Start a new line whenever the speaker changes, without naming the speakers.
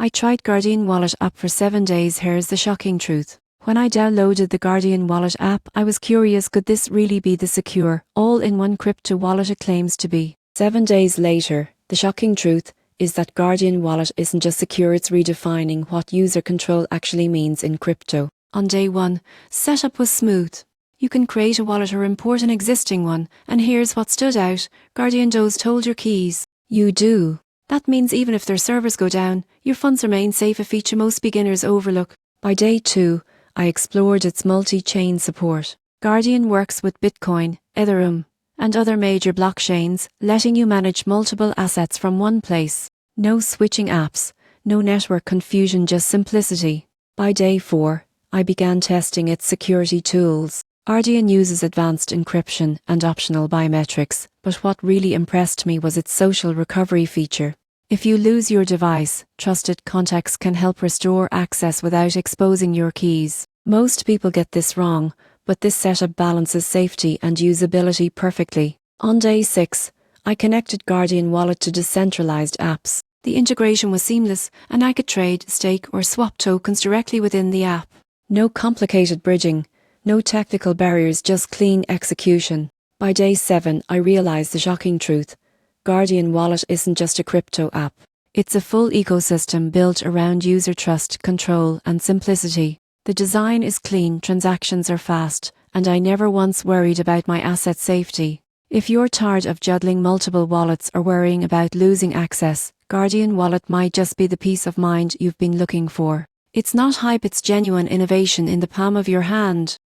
I tried Guardian Wallet app for 7 days. Here's the shocking truth. When I downloaded the Guardian Wallet app, I was curious, could this really be the secure, all-in-one crypto wallet it claims to be? 7 days later, the shocking truth is that Guardian Wallet isn't just secure, it's redefining what user control actually means in crypto. On day 1, setup was smooth. You can create a wallet or import an existing one, and here's what stood out: Guardian does hold your keys. You do. That means even if their servers go down, your funds remain safe, a feature most beginners overlook. By day 2, I explored its multi-chain support. Guardian works with Bitcoin, Ethereum, and other major blockchains, letting you manage multiple assets from one place. No switching apps, no network confusion, just simplicity. By day 4, I began testing its security tools. Guardian uses advanced encryption and optional biometrics, but what really impressed me was its social recovery feature. If you lose your device, trusted contacts can help restore access without exposing your keys. Most people get this wrong, but this setup balances safety and usability perfectly. On day 6, I connected Guardian Wallet to decentralized apps. The integration was seamless, and I could trade, stake, or swap tokens directly within the app. No complicated bridging, no technical barriers, just clean execution. By day 7, I realized the shocking truth. Guardian Wallet isn't just a crypto app. It's a full ecosystem built around user trust, control, and simplicity. The design is clean, transactions are fast, and I never once worried about my asset safety. If you're tired of juggling multiple wallets or worrying about losing access, Guardian Wallet might just be the peace of mind you've been looking for. It's not hype, it's genuine innovation in the palm of your hand.